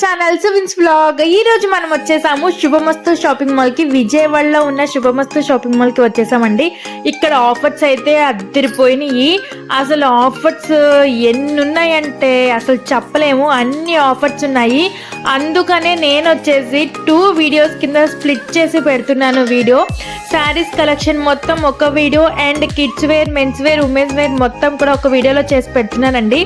Channel సువిన్స్ vlog. ఈ రోజు మనం వచ్చేసాము శుభమస్తు షాపింగ్ మాల్ కి. విజయవాడలో ఉన్న శుభమస్తు షాపింగ్ మాల్ కి వచ్చేసామండి. ఇక్కడ ఆఫర్స్ అయితే అద్దరిపోయినాయి. అసలు ఆఫర్స్ ఎన్ని ఉన్నాయంటే అసలు చెప్పలేము, అన్ని ఆఫర్స్ ఉన్నాయి. అందుకనే నేను వచ్చేసి 2 వీడియోస్ కింద స్ప్లిట్ చేసి పెడుతున్నాను. వీడియో శారీస్ కలెక్షన్ మొత్తం ఒక video and kids wear, men's wear, women's wear మొత్తం కూడా ఒక వీడియోలో చేసి పెడుతున్నానండి.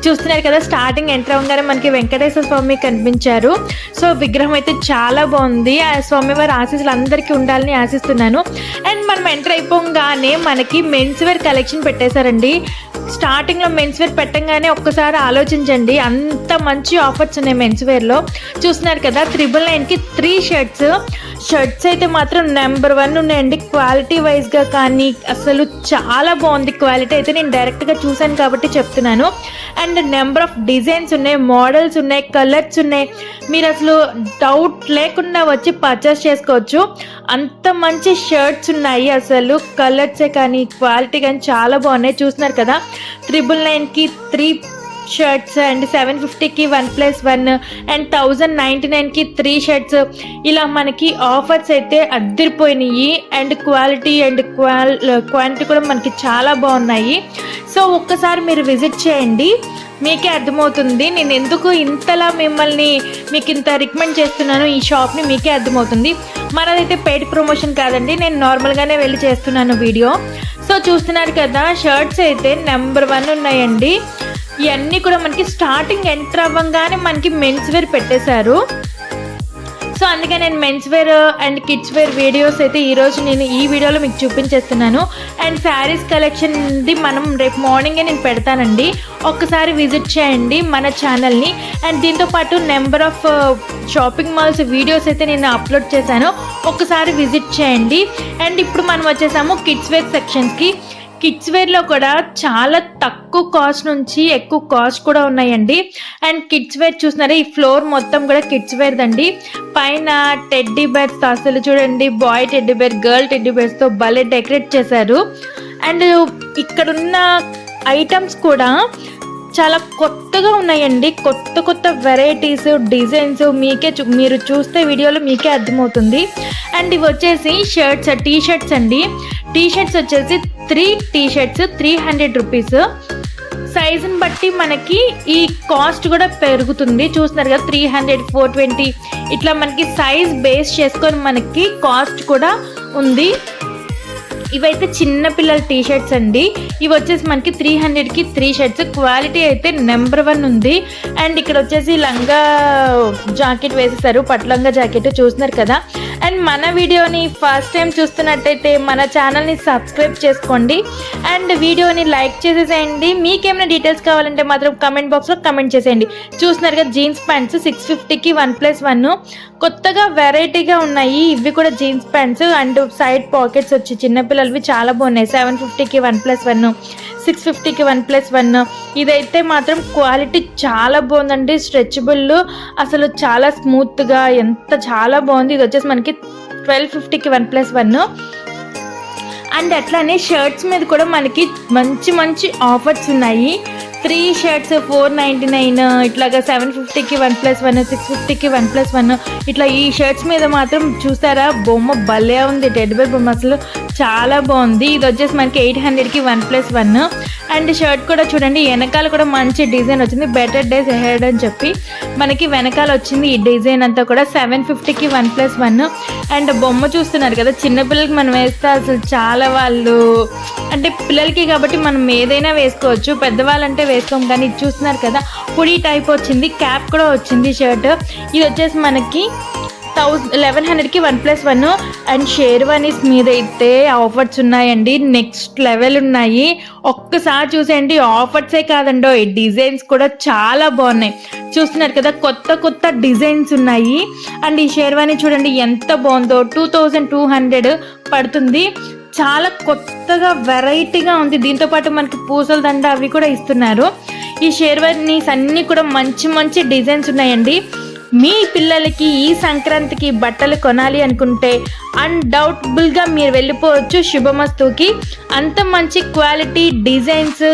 చూస్తున్నారు కదా, స్టార్టింగ్ ఎంటర్ అవ్వగానే మనకి వెంకటేశ్వర స్వామి కనిపించారు. సో విగ్రహం అయితే చాలా బాగుంది. ఆ స్వామివారి ఆశీస్సులు అందరికీ ఉండాలని ఆశిస్తున్నాను. అండ్ మనం ఎంటర్ అయిపోగానే మనకి మెన్స్ వేర్ కలెక్షన్ పెట్టేశారండి. స్టార్టింగ్లో మెన్స్ వేర్ పెట్టంగానే ఒక్కసారి ఆలోచించండి, అంత మంచి ఆఫర్స్ ఉన్నాయి మెన్స్ వేర్లో. చూస్తున్నారు కదా, 999కి 3 షర్ట్స్ అయితే మాత్రం నెంబర్ 1 ఉన్నాయండి. క్వాలిటీ వైజ్గా కానీ అసలు చాలా బాగుంది క్వాలిటీ అయితే. నేను డైరెక్ట్గా చూశాను కాబట్టి చెప్తున్నాను. అండ్ నెంబర్ ఆఫ్ డిజైన్స్ ఉన్నాయి, మోడల్స్ ఉన్నాయి, కలర్స్ ఉన్నాయి. మీరు అసలు డౌట్ లేకుండా వచ్చి పర్చేస్ చేసుకోవచ్చు. అంత మంచి షర్ట్స్ ఉన్నాయి. అసలు కలర్సే కానీ క్వాలిటీ కానీ చాలా బాగున్నాయి. చూస్తున్నారు కదా, 999కి 3 షర్ట్స్ అండ్ 750కి 1+1 అండ్ 1099కి 3 షర్ట్స్. ఇలా మనకి ఆఫర్స్ అయితే అద్దరిపోయినాయి. అండ్ క్వాలిటీ అండ్ క్వాంటిటీ కూడా మనకి చాలా బాగున్నాయి. సో ఒక్కసారి మీరు విజిట్ చేయండి, మీకే అర్థమవుతుంది నేను ఎందుకు ఇంతలా మీకు ఇంత రికమెండ్ చేస్తున్నాను. ఈ షాప్ని మీకే అర్థమవుతుంది. మనదైతే పెయిడ్ ప్రమోషన్ కాదండి, నేను నార్మల్గానే వెళ్ళి చేస్తున్నాను వీడియో. సో చూస్తున్నారు కదా, షర్ట్స్ అయితే నెంబర్ 1 ఉన్నాయండి. ఇవన్నీ కూడా మనకి స్టార్టింగ్ ఎంటర్ అవ్వగానే మనకి మెన్స్ వేర్ పెట్టేశారు. సో అందుకే నేను men's wear and kids wear videos అయితే ఈరోజు నేను ఈ వీడియోలో మీకు చూపించేస్తున్నాను. అండ్ శారీస్ కలెక్షన్ది మనం రేపు మార్నింగే నేను పెడతానండి. ఒక్కసారి విజిట్ చేయండి మన ఛానల్ని. అండ్ దీంతోపాటు number of shopping malls videos అయితే నేను అప్లోడ్ చేశాను, ఒక్కసారి విజిట్ చేయండి. అండ్ ఇప్పుడు మనం వచ్చేసాము కిడ్స్ వేర్ సెక్షన్స్కి. కిడ్స్ వేర్లో కూడా చాలా తక్కువ కాస్ట్ నుంచి ఎక్కువ కాస్ట్ కూడా ఉన్నాయండి. అండ్ కిడ్స్ వేర్ చూస్తున్నారా, ఈ ఫ్లోర్ మొత్తం కూడా కిడ్స్ వేర్దండి. పైన టెడ్డీ బేర్స్ అసలు చూడండి, boy teddy bear, girl teddy బేర్స్తో భలే డెకరేట్ చేశారు. అండ్ ఇక్కడున్న ఐటమ్స్ కూడా చాలా కొత్తగా ఉన్నాయండి. కొత్త వెరైటీస్, డిజైన్స్ మీరు చూస్తే వీడియోలో మీకే అర్థమవుతుంది. అండ్ ఇవి వచ్చేసి టీ షర్ట్స్ అండి. టీ షర్ట్స్ వచ్చేసి 3 టీ షర్ట్స్ 300 రూపీస్. సైజుని బట్టి మనకి ఈ కాస్ట్ కూడా పెరుగుతుంది. చూస్తున్నారు కదా, 300, 420 ఇట్లా మనకి సైజ్ బేస్ చేసుకొని మనకి కాస్ట్ కూడా ఉంది. ఇవైతే చిన్నపిల్లల టీ షర్ట్స్ అండి. ఇవి వచ్చేసి మనకి 300కి 3 షర్ట్స్. క్వాలిటీ అయితే నెంబర్ 1 ఉంది. అండ్ ఇక్కడ వచ్చేసి లంగా జాకెట్ వేసేసారు, పట్లంగా జాకెట్. చూస్తున్నారు కదా. అండ్ మన వీడియోని ఫస్ట్ టైం చూస్తున్నట్టయితే మన ఛానల్ని సబ్స్క్రైబ్ చేసుకోండి అండ్ వీడియోని లైక్ చేసేసేయండి. మీకేమైనా డీటెయిల్స్ కావాలంటే మాత్రం కమెంట్ బాక్స్లో కమెంట్ చేసేయండి. చూస్తున్నారు కదా, జీన్స్ ప్యాంట్స్ 650కి 1+1 కొత్తగా వెరైటీగా ఉన్నాయి. ఇవి కూడా jeans pants and side pockets వచ్చి చిన్నపిల్లలవి చాలా బాగున్నాయి. 750కి 1+1, 650కి 1+1. ఇదైతే మాత్రం క్వాలిటీ చాలా బాగుందండి, స్ట్రెచబుల్, అసలు చాలా స్మూత్గా చాలా బాగుంది. ఇది వచ్చేసి మనకి 1250కి 1+1. అండ్ అట్లానే షర్ట్స్ మీద కూడా మనకి మంచి ఆఫర్స్ ఉన్నాయి. 3 షర్ట్స్ 499, ఇట్లాగా 750కి 1+1, 650కి 1+1. ఇట్లా ఈ షర్ట్స్ మీద మాత్రం చూసారా, బొమ్మ భలే ఉంది, టెడ్డీ బేర్ బొమ్మ అసలు చాలా బాగుంది. ఇది వచ్చేసి మనకి 800కి 1+1. అండ్ షర్ట్ కూడా చూడండి, వెనకాల కూడా మంచి డిజైన్ వచ్చింది. బెటర్ డేస్ అహెడ్ అని చెప్పి మనకి వెనకాల వచ్చింది ఈ డిజైన్ అంతా కూడా. 750కి 1+1. అండ్ బొమ్మ చూస్తున్నారు కదా, చిన్నపిల్లలకి మనం వేస్తే అసలు చాలా వాళ్ళు అంటే పిల్లలకి కాబట్టి మనం ఏదైనా వేసుకోవచ్చు, పెద్దవాళ్ళంటే వేసుకోం. కానీ ఇది చూస్తున్నారు కదా, పుడి టైప్ వచ్చింది, క్యాప్ కూడా వచ్చింది షర్ట్. ఇది వచ్చేసి మనకి 1100కి 1+1. అండ్ షేర్వానీస్ మీద అయితే ఆఫర్స్ ఉన్నాయండి, నెక్స్ట్ లెవెల్ ఉన్నాయి. ఒక్కసారి చూసేయండి, ఆఫర్సే కాదండో, ఈ డిజైన్స్ కూడా చాలా బాగున్నాయి. చూస్తున్నారు కదా, కొత్త డిజైన్స్ ఉన్నాయి. అండ్ ఈ షేర్వానీ చూడండి ఎంత బాగుందో, 2200 పడుతుంది. చాలా కొత్తగా వెరైటీగా ఉంది. దీంతోపాటు మనకి పూసల దండ అవి కూడా ఇస్తున్నారు. ఈ షేర్వానీస్ అన్నీ కూడా మంచి డిజైన్స్ ఉన్నాయండి. మీ పిల్లలకి ఈ సంక్రాంతికి బట్టలు కొనాలి అనుకుంటే అన్డౌటబుల్గా మీరు వెళ్ళిపోవచ్చు శుభమస్తుకి. అంత మంచి క్వాలిటీ, డిజైన్స్,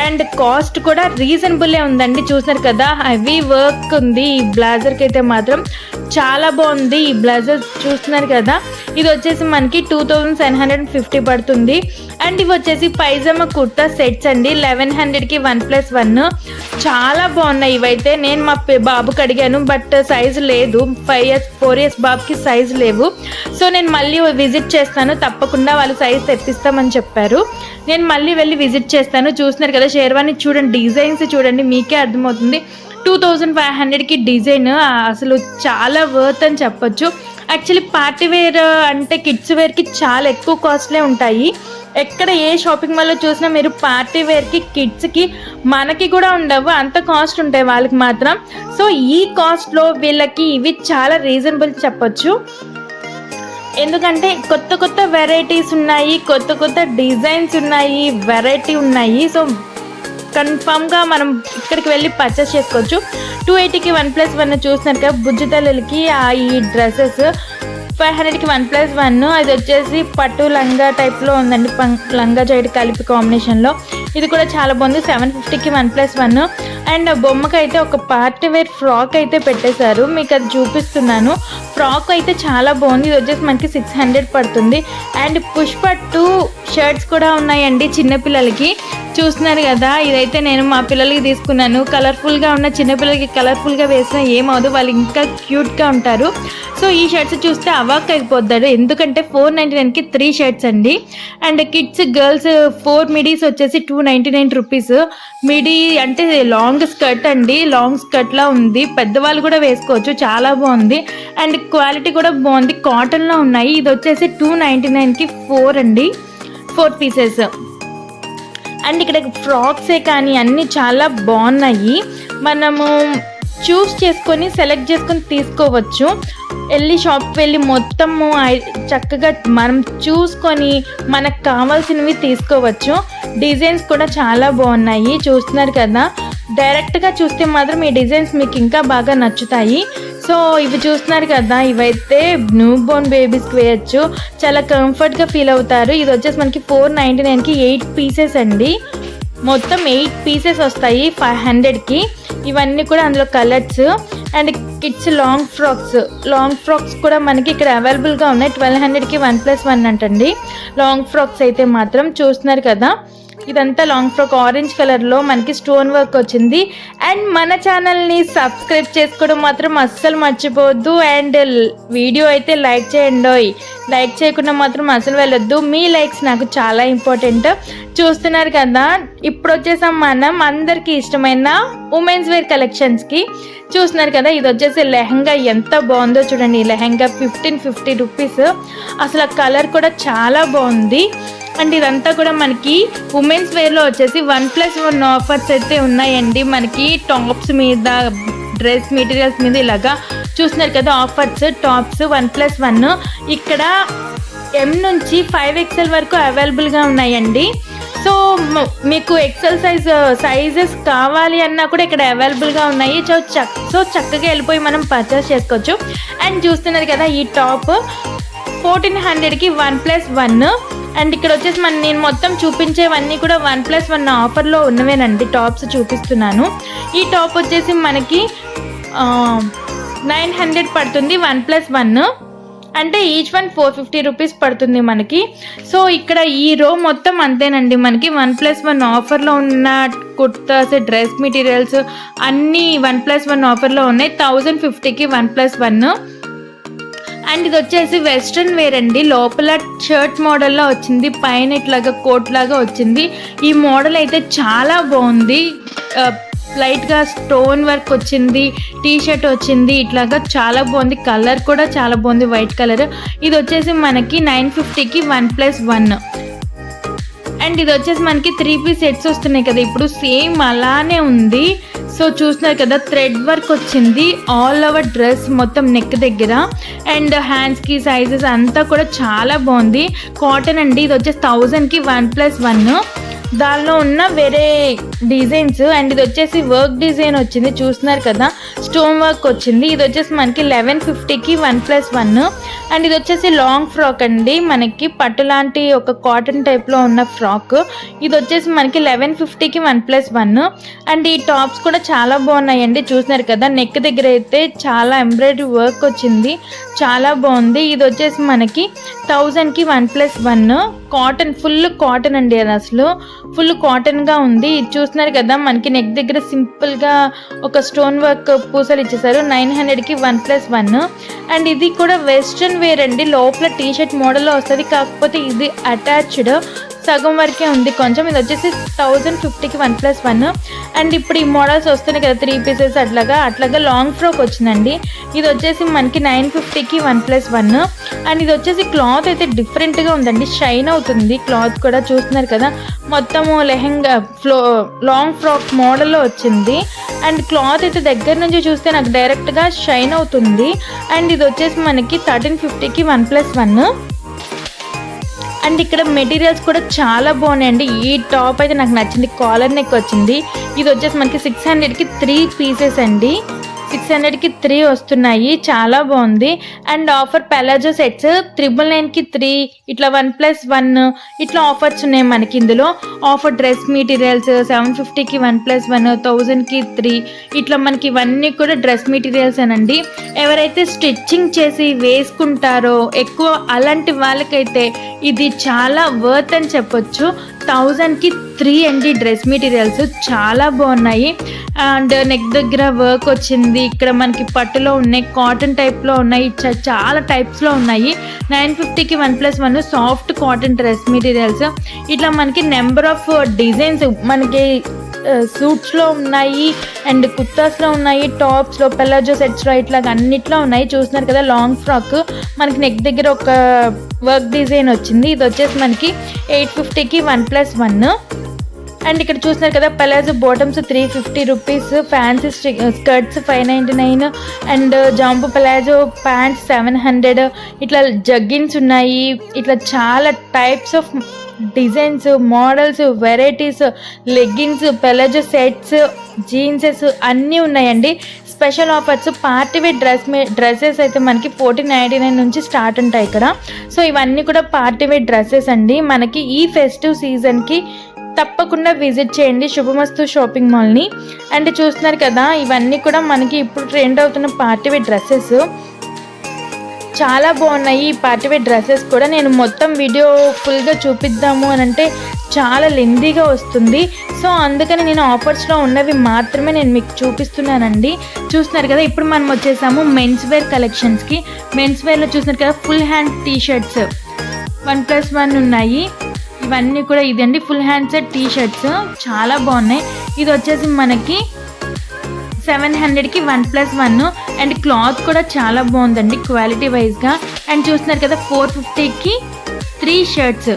అండ్ కాస్ట్ కూడా రీజనబుల్లే ఉందండి. చూస్తున్నారు కదా హెవీ వర్క్ ఉంది ఈ బ్లేజర్కి అయితే మాత్రం చాలా బాగుంది. ఈ బ్లేజర్ చూస్తున్నారు కదా, ఇది వచ్చేసి మనకి 2750 పడుతుంది. అండ్ ఇవి వచ్చేసి పైజామా కుర్తా సెట్స్ అండి, 1100కి 1+1 చాలా బాగున్నాయి ఇవైతే. నేను మా బాబుకి అడిగాను, బట్ సైజు లేదు, 4 ఇయర్స్ బాబుకి సైజు లేవు. సో నేను మళ్ళీ విజిట్ చేస్తాను, తప్పకుండా వాళ్ళు సైజ్ తెప్పిస్తామని చెప్పారు. నేను మళ్ళీ వెళ్ళి విజిట్ చేస్తాను. చూస్తున్నారు కదా షేర్వాణి చూడండి, డిజైన్స్ చూడండి, మీకే అర్థమవుతుంది. 2500కి డిజైన్ అసలు చాలా వర్త్ అని చెప్పొచ్చు. యాక్చువల్లీ పార్టీ వేర్ అంటే కిడ్స్ వేర్కి చాలా ఎక్కువ కాస్ట్లే ఉంటాయి. ఎక్కడ ఏ షాపింగ్ మాల్లో చూసినా మీరు పార్టీ వేర్కి కిడ్స్కి మనకి కూడా ఉండవు, అంత కాస్ట్ ఉంటాయి వాళ్ళకి మాత్రం. సో ఈ కాస్ట్లో వీళ్ళకి ఇవి చాలా రీజనబుల్ చెప్పొచ్చు. ఎందుకంటే కొత్త కొత్త వెరైటీస్ ఉన్నాయి, కొత్త కొత్త డిజైన్స్ ఉన్నాయి, వెరైటీ ఉన్నాయి. సో కన్ఫామ్గా మనం ఇక్కడికి వెళ్ళి పర్చేస్ చేసుకోవచ్చు. 280కి 1+1 చూస్తున్నారు కదా బుజ్జి తల్లులకి ఈ డ్రెస్సెస్. 500కి 1+1. అది వచ్చేసి పట్టు లంగా టైప్లో ఉందండి, లంగా జైడ్ కలిపి కాంబినేషన్లో. ఇది కూడా చాలా బాగుంది. 750కి 1+1. అండ్ బొమ్మకి అయితే ఒక పార్టీ వేర్ ఫ్రాక్ అయితే పెట్టేశారు, మీకు అది చూపిస్తున్నాను. ఫ్రాక్ అయితే చాలా బాగుంది. ఇది వచ్చేసి మనకి 600 పడుతుంది. అండ్ పుష్ప 2 షర్ట్స్ కూడా ఉన్నాయండి చిన్నపిల్లలకి. చూస్తున్నారు కదా, ఇదైతే నేను మా పిల్లలకి తీసుకున్నాను. కలర్ఫుల్గా ఉన్న చిన్నపిల్లలకి కలర్ఫుల్గా వేసినా ఏమవుదు, వాళ్ళు ఇంకా క్యూట్గా ఉంటారు. సో ఈ షర్ట్స్ చూస్తే అవాక్ అయిపోతాడు, ఎందుకంటే 499కి 3 షర్ట్స్ అండి. అండ్ కిడ్స్ గర్ల్స్ 4 మిడీస్ వచ్చేసి 299 రూపీస్. మిడీ అంటే లాంగ్ స్కర్ట్ అండి, లాంగ్ స్కర్ట్లా ఉంది, పెద్దవాళ్ళు కూడా వేసుకోవచ్చు, చాలా బాగుంది. అండ్ క్వాలిటీ కూడా బాగుంది, కాటన్లో ఉన్నాయి. ఇది వచ్చేసి 299కి 4 అండి, 4 పీసెస్. అండ్ ఇక్కడ ఫ్రాక్సే కానీ అన్నీ చాలా బాగున్నాయి. మనము చూస్ చేసుకొని సెలెక్ట్ చేసుకొని తీసుకోవచ్చు. వెళ్ళి షాప్కి వెళ్ళి మొత్తము చక్కగా మనం చూసుకొని మనకు కావాల్సినవి తీసుకోవచ్చు. డిజైన్స్ కూడా చాలా బాగున్నాయి, చూస్తున్నారు కదా. డైరెక్ట్గా చూస్తే మాత్రం ఈ డిజైన్స్ మీకు ఇంకా బాగా నచ్చుతాయి. సో ఇవి చూస్తున్నారు కదా, ఇవైతే న్యూ బోర్న్ బేబీస్కి వేయచ్చు, చాలా కంఫర్ట్గా ఫీల్ అవుతారు. ఇది వచ్చేసి మనకి 499కి 8 పీసెస్ అండి, మొత్తం 8 పీసెస్ వస్తాయి 500కి. ఇవన్నీ కూడా అందులో colours. And kids long frocks కూడా మనకి ఇక్కడ అవైలబుల్గా ఉన్నాయి. 1200కి 1+1 అంటండి లాంగ్ ఫ్రాక్స్ అయితే మాత్రం. చూస్తున్నారు కదా, ఇదంతా లాంగ్ ఫ్రాక్ ఆరెంజ్ కలర్లో మనకి స్టోన్ వర్క్ వచ్చింది. అండ్ మన ఛానల్ని సబ్స్క్రైబ్ చేసుకోవడం మాత్రం అస్సలు మర్చిపోవద్దు. అండ్ వీడియో అయితే లైక్ చేయండి, లైక్ చేయకుండా మాత్రం అసలు వెళ్ళొద్దు, మీ లైక్స్ నాకు చాలా ఇంపార్టెంట్. చూస్తున్నారు కదా, ఇప్పుడు వచ్చేసాం మనం అందరికీ ఇష్టమైన ఉమెన్స్ వేర్ కలెక్షన్స్కి. చూస్తున్నారు కదా, ఇది వచ్చేసి లెహంగా ఎంత బాగుందో చూడండి. ఈ లెహంగా 1550 రూపీస్. అసలు ఆ కలర్ కూడా చాలా బాగుంది. అండ్ ఇదంతా కూడా మనకి ఉమెన్స్ వేర్లో వచ్చేసి 1+1 ఆఫర్స్ అయితే ఉన్నాయండి. మనకి టాప్స్ మీద, డ్రెస్ మెటీరియల్స్ మీద ఇలాగా చూస్తున్నారు కదా ఆఫర్స్. టాప్స్ 1+1 ఇక్కడ M నుంచి 5XL వరకు అవైలబుల్గా ఉన్నాయండి. సో మీకు ఎక్సెల్ సైజెస్ కావాలి అన్నా కూడా ఇక్కడ అవైలబుల్గా ఉన్నాయి. సో చక్కగా వెళ్ళిపోయి మనం పర్చేస్ చేసుకోవచ్చు. అండ్ చూస్తున్నారు కదా, ఈ టాప్ 1400కి 1+1. అండ్ ఇక్కడ వచ్చేసి నేను మొత్తం చూపించేవన్నీ కూడా 1+1 ఆఫర్లో ఉన్నవేనండి. టాప్స్ చూపిస్తున్నాను. ఈ టాప్ వచ్చేసి మనకి 900 పడుతుంది 1+1. అంటే ఈచ్ వన్ 450 రూపీస్ పడుతుంది మనకి. సో ఇక్కడ ఈ రో మొత్తం అంతేనండి, మనకి 1+1 ఆఫర్లో ఉన్న కుర్తాస్, డ్రెస్ మెటీరియల్స్ అన్నీ 1+1 ఆఫర్లో ఉన్నాయి. 1050కి 1+1. అండ్ ఇది వచ్చేసి వెస్ట్రన్ వేర్ అండి, లోపల షర్ట్ మోడల్లో వచ్చింది, పైన ఇట్లాగా కోట్ లాగా వచ్చింది. ఈ మోడల్ అయితే చాలా బాగుంది, లైట్గా స్టోన్ వర్క్ వచ్చింది, టీ షర్ట్ వచ్చింది, ఇట్లాగా చాలా బాగుంది. కలర్ కూడా చాలా బాగుంది, వైట్ కలర్. ఇది వచ్చేసి మనకి 950కి 1+1. అండ్ ఇది వచ్చేసి మనకి 3 పీస్ సెట్స్ వస్తున్నాయి కదా, ఇప్పుడు సేమ్ అలానే ఉంది. సో చూస్తున్నారు కదా, థ్రెడ్ వర్క్ వచ్చింది ఆల్ ఓవర్ డ్రెస్ మొత్తం నెక్ దగ్గర. అండ్ హ్యాండ్స్కి సైజెస్ అంతా కూడా చాలా బాగుంది. కాటన్ అండి, ఇది వచ్చేసి 1000కి 1+1. దానిలో ఉన్న వేరే డిజైన్స్. అండ్ ఇది వచ్చేసి వర్క్ డిజైన్ వచ్చింది, చూస్తున్నారు కదా, స్టోన్ వర్క్ వచ్చింది. ఇది వచ్చేసి మనకి 1150కి 1+1. అండ్ ఇది వచ్చేసి లాంగ్ ఫ్రాక్ అండి, మనకి పట్టు లాంటి ఒక కాటన్ టైప్లో ఉన్న ఫ్రాక్. ఇది వచ్చేసి మనకి 1150కి 1+1. అండ్ ఈ టాప్స్ కూడా చాలా బాగున్నాయండి, చూస్తున్నారు కదా, నెక్ దగ్గర అయితే చాలా ఎంబ్రాయిడరీ వర్క్ వచ్చింది, చాలా బాగుంది. ఇది వచ్చేసి మనకి 1000కి 1+1. కాటన్, ఫుల్ కాటన్ అండి, అది అసలు ఫుల్ కాటన్గా ఉంది. ఇది చూస్తున్నారు కదా, మనకి నెక్ దగ్గర సింపుల్గా ఒక స్టోన్ వర్క్ పూసలు ఇచ్చేసారు. 900కి 1+1. అండ్ ఇది కూడా వెస్ట్రన్ వేర్ అండి, లోపల టీషర్ట్ మోడల్లో వస్తుంది, కాకపోతే ఇది అటాచ్డ్ సగం వరకే ఉంది కొంచెం. ఇది వచ్చేసి 1050కి 1+1. అండ్ ఇప్పుడు ఈ మోడల్స్ వస్తున్నాయి కదా 3 పీసెస్ అట్లాగా లాంగ్ ఫ్రాక్ వచ్చిందండి. ఇది వచ్చేసి మనకి 950కి 1+1. అండ్ ఇది వచ్చేసి క్లాత్ అయితే డిఫరెంట్గా ఉందండి, షైన్ అవుతుంది క్లాత్ కూడా, చూస్తున్నారు కదా, మొత్తము లెహెంగా లాంగ్ ఫ్రాక్ మోడల్లో వచ్చింది. అండ్ క్లాత్ అయితే దగ్గర నుంచి చూస్తే నాకు డైరెక్ట్గా షైన్ అవుతుంది. అండ్ ఇది వచ్చేసి మనకి 1350కి 1+1. అండ్ ఇక్కడ మెటీరియల్స్ కూడా చాలా బాగున్నాయండి. ఈ టాప్ అయితే నాకు నచ్చింది, కాలర్ నెక్ వచ్చింది. ఇది వచ్చేసి మనకి 600కి 3 పీసెస్ అండి, 600కి 3 వస్తున్నాయి, చాలా బాగుంది. అండ్ ఆఫర్ పెలాజో సెట్స్ 999కి 3, ఇట్లా 1+1 ఇట్లా ఆఫర్స్ ఉన్నాయి మనకి. ఇందులో ఆఫర్ డ్రెస్ మెటీరియల్స్ 750కి 1+1, 1000కి 3 ఇట్లా మనకి ఇవన్నీ కూడా డ్రెస్ మెటీరియల్స్ అనండి. ఎవరైతే స్టిచ్చింగ్ చేసి వేసుకుంటారో ఎక్కువ అలాంటి వాళ్ళకైతే ఇది చాలా వర్త్ అని చెప్పొచ్చు. 1000కి 3 అండి డ్రెస్ మెటీరియల్స్, చాలా బాగున్నాయి. అండ్ నెక్ దగ్గర వర్క్ వచ్చింది, ఇక్కడ మనకి పట్టులో ఉన్నాయి, కాటన్ టైప్లో ఉన్నాయి, చాలా టైప్స్లో ఉన్నాయి. 950కి 1+1 సాఫ్ట్ కాటన్ డ్రెస్ మెటీరియల్స్. ఇట్లా మనకి నెంబర్ ఆఫ్ డిజైన్స్ మనకి సూట్స్లో ఉన్నాయి, అండ్ కుర్తాస్లో ఉన్నాయి, టాప్స్లో, పెలాజో సెట్స్లో, ఇట్లా అన్నిట్లో ఉన్నాయి. చూస్తున్నారు కదా, లాంగ్ ఫ్రాక్ మనకి నెక్ దగ్గర ఒక వర్క్ డిజైన్ వచ్చింది. ఇది వచ్చేసి మనకి 850కి 1+1. అండ్ ఇక్కడ చూస్తున్నారు కదా, palazzo bottoms 350 rupees, fancy skirts 599, and jumbo palazzo pants 700. ఇట్లా జగ్గిన్స్ ఉన్నాయి, ఇట్లా చాలా types of designs, models, varieties, leggings, palazzo sets, jeanses అన్నీ ఉన్నాయండి. Special offers party wear dresses అయితే మనకి 1499 నుంచి స్టార్ట్ ఉంటాయి ఇక్కడ. సో ఇవన్నీ కూడా పార్టీ వేర్ డ్రెస్సెస్ అండి. మనకి ఈ ఫెస్టివ్ సీజన్కి తప్పకుండా విజిట్ చేయండి శుభమస్తు షాపింగ్ మాల్ని. అండ్ చూస్తున్నారు కదా, ఇవన్నీ కూడా మనకి ఇప్పుడు ట్రెండ్ అవుతున్న పార్టీ వేర్ డ్రెస్సెస్, చాలా బాగున్నాయి ఈ పార్టీ వేర్ డ్రెస్సెస్ కూడా. నేను మొత్తం వీడియో ఫుల్గా చూపిద్దాము అని అంటే చాలా లెందీగా వస్తుంది, సో అందుకని నేను ఆఫర్స్లో ఉన్నవి మాత్రమే నేను మీకు చూపిస్తున్నానండి. చూస్తున్నారు కదా, ఇప్పుడు మనం వచ్చేసాము మెన్స్ వేర్ కలెక్షన్స్కి. మెన్స్ వేర్లో చూస్తున్నారు కదా, ఫుల్ హ్యాండ్ టీషర్ట్స్ 1+1 ఉన్నాయి. ఇవన్నీ కూడా ఇదండి, ఫుల్ హ్యాండ్ సెట్ టీషర్ట్స్ చాలా బాగున్నాయి. ఇది వచ్చేసి మనకి 700కి 1+1. అండ్ క్లాత్ కూడా చాలా బాగుందండి క్వాలిటీ వైజ్గా. అండ్ చూస్తున్నారు కదా, 450కి 3 షర్ట్స్.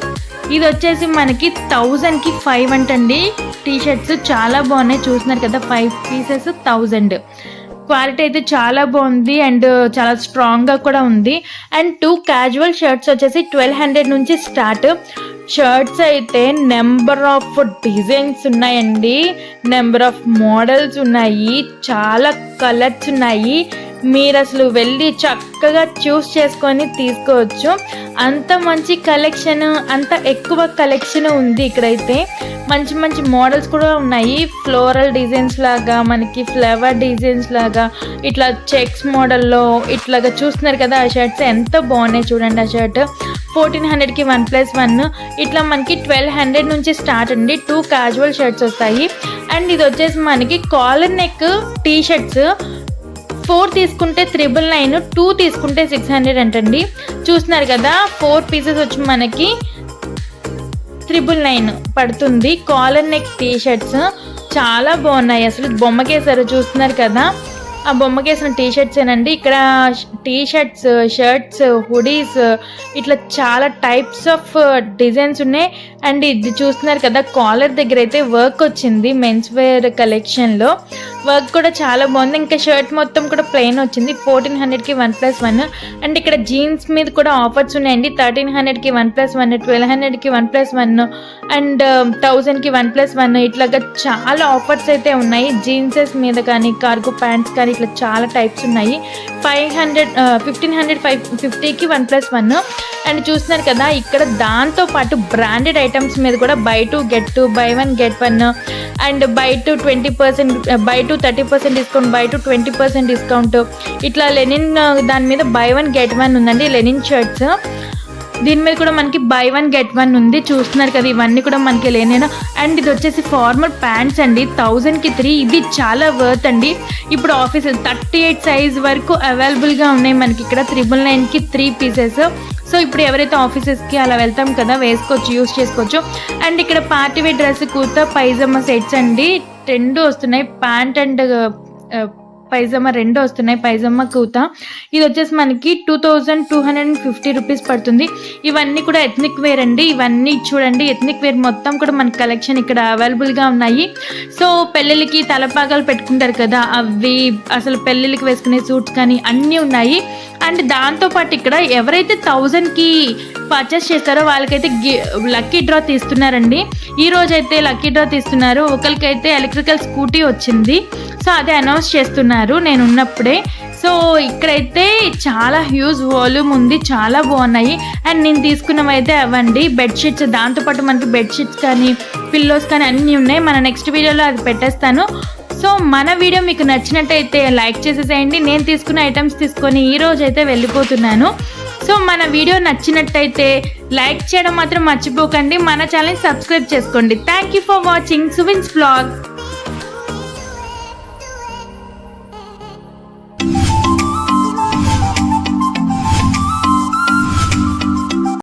ఇది వచ్చేసి మనకి 1000కి 5 అంటండి టీషర్ట్స్, చాలా బాగున్నాయి. చూస్తున్నారు కదా, 5 పీసెస్ 1000. క్వాలిటీ అయితే చాలా బాగుంది అండ్ చాలా స్ట్రాంగ్గా కూడా ఉంది. అండ్ 2 క్యాజువల్ షర్ట్స్ వచ్చేసి 1200 నుంచి స్టార్ట్. షర్ట్స్ అయితే నెంబర్ ఆఫ్ డిజైన్స్ ఉన్నాయండి, నెంబర్ ఆఫ్ మోడల్స్ ఉన్నాయి, చాలా కలర్స్ ఉన్నాయి. మీరు అసలు వెళ్ళి చక్కగా చూస్ చేసుకొని తీసుకోవచ్చు. అంత మంచి కలెక్షన్, అంత ఎక్కువ కలెక్షన్ ఉంది ఇక్కడైతే. మంచి మంచి మోడల్స్ కూడా ఉన్నాయి, ఫ్లోరల్ డిజైన్స్ లాగా, మనకి ఫ్లవర్ డిజైన్స్ లాగా, ఇట్లా చెక్స్ మోడల్లో ఇట్లాగా. చూస్తున్నారు కదా, ఆ షర్ట్స్ ఎంత బాగున్నాయి చూడండి. ఆ షర్ట్ 1400కి 1+1. ఇట్లా మనకి 1200 నుంచి స్టార్ట్ అండి. 2 క్యాజువల్ షర్ట్స్ వస్తాయి. అండ్ ఇది వచ్చేసి మనకి కాలర్ నెక్ టీ షర్ట్స్ 4 తీసుకుంటే 999, 2 తీసుకుంటే 600 అంటండి. చూస్తున్నారు కదా, 4 పీసెస్ వచ్చి మనకి 999 పడుతుంది. కాలర్ నెక్ టీ షర్ట్స్ చాలా బాగున్నాయి, అసలు బొమ్మకేసారు. చూస్తున్నారు కదా, ఆ బొమ్మకేసిన టీ షర్ట్స్ ఏనండి. ఇక్కడ టీ షర్ట్స్, షర్ట్స్, హుడీస్, ఇట్లా చాలా టైప్స్ ఆఫ్ డిజైన్స్ ఉన్నాయి. అండ్ ఇది చూస్తున్నారు కదా, కాలర్ దగ్గర అయితే వర్క్ వచ్చింది మెన్స్ వేర్ కలెక్షన్లో. వర్క్ కూడా చాలా బాగుంది. ఇంకా షర్ట్ మొత్తం కూడా ప్లెయిన్ వచ్చింది. 1400కి 1+1. అండ్ ఇక్కడ జీన్స్ మీద కూడా ఆఫర్స్ ఉన్నాయండి. 1300కి 1+1, 1200కి 1+1 అండ్ 1000కి 1+1 ఇట్లాగా చాలా ఆఫర్స్ అయితే ఉన్నాయి. జీన్సెస్ మీద కానీ, కార్గో ప్యాంట్స్ కానీ ఇట్లా చాలా టైప్స్ ఉన్నాయి. 1550కి 1+1. అండ్ చూస్తున్నారు కదా ఇక్కడ దాంతో పాటు బ్రాండెడ్ ఐటమ్స్ మీద కూడా by 2 get 2, buy 1 get 1 and by 2 20%, by 2 30% discount, by 2 20% discount. ఇట్లా లెనిన్ దాని మీద బై 1 get 1 ఉందండి. లెనిన్ షర్ట్స్ దీని మీద కూడా మనకి బై 1 get 1 ఉంది. చూస్తున్నారు కదా ఇవన్నీ కూడా మనకి లెనిన్. అండ్ ఇది వచ్చేసి ఫార్మల్ ప్యాంట్స్ అండి. 1000కి 3. ఇది చాలా వర్త్ అండి. ఇప్పుడు ఆఫీస్ 38 సైజ్ వరకు అవైలబుల్గా ఉన్నాయి మనకి ఇక్కడ. 999కి 3 పీసెస్. సో ఇప్పుడు ఎవరైతే ఆఫీసెస్కి అలా వెళ్తాం కదా వేసుకోవచ్చు, యూస్ చేసుకోవచ్చు. అండ్ ఇక్కడ party wear dress, kurta, pyjama sets అండి 2 వస్తున్నాయి. ప్యాంట్ అండ్ పైజామా 2 వస్తున్నాయి. పైజామా కుర్తా ఇది వచ్చేసి మనకి 2250 రూపీస్ పడుతుంది. ఇవన్నీ కూడా ఎథ్నిక్ వేర్ అండి. ఇవన్నీ చూడండి ఎథ్నిక్ వేర్ మొత్తం కూడా మనకి కలెక్షన్ ఇక్కడ అవైలబుల్గా ఉన్నాయి. సో పెళ్ళిళ్ళకి తలపాగాలు పెట్టుకుంటారు కదా అవి, అసలు పెళ్ళిళ్ళకి వేసుకునే సూట్స్ కానీ అన్నీ ఉన్నాయి. అండ్ దాంతోపాటు ఇక్కడ ఎవరైతే 1000కి పర్చేస్ చేస్తారో వాళ్ళకైతే లక్కీ డ్రా తీస్తున్నారండి. ఈ రోజు అయితే లక్కీ డ్రా తీస్తున్నారు. ఒకరికైతే ఎలక్ట్రికల్ స్కూటీ వచ్చింది. సో అదే అనౌన్స్ చేస్తున్నారు నేను ఉన్నప్పుడే. సో ఇక్కడైతే చాలా హ్యూజ్ వాల్యూమ్ ఉంది, చాలా బాగున్నాయి. అండ్ నేను తీసుకున్నవి అయితే అవ్వండి బెడ్షీట్స్. దాంతోపాటు మనకి బెడ్షీట్స్ కానీ పిల్లోస్ కానీ అన్నీ ఉన్నాయి. మన నెక్స్ట్ వీడియోలో అది పెట్టేస్తాను. సో మన వీడియో మీకు నచ్చినట్టయితే లైక్ చేసేసేయండి. నేను తీసుకున్న ఐటమ్స్ తీసుకొని ఈరోజు అయితే వెళ్ళిపోతున్నాను. సో మన వీడియో నచ్చినట్టయితే లైక్ చేయడం మాత్రం మర్చిపోకండి. మన ఛానల్ సబ్స్క్రైబ్ చేసుకోండి. థ్యాంక్ యూ ఫర్ వాచింగ్ సువిన్స్ వ్లాగ్.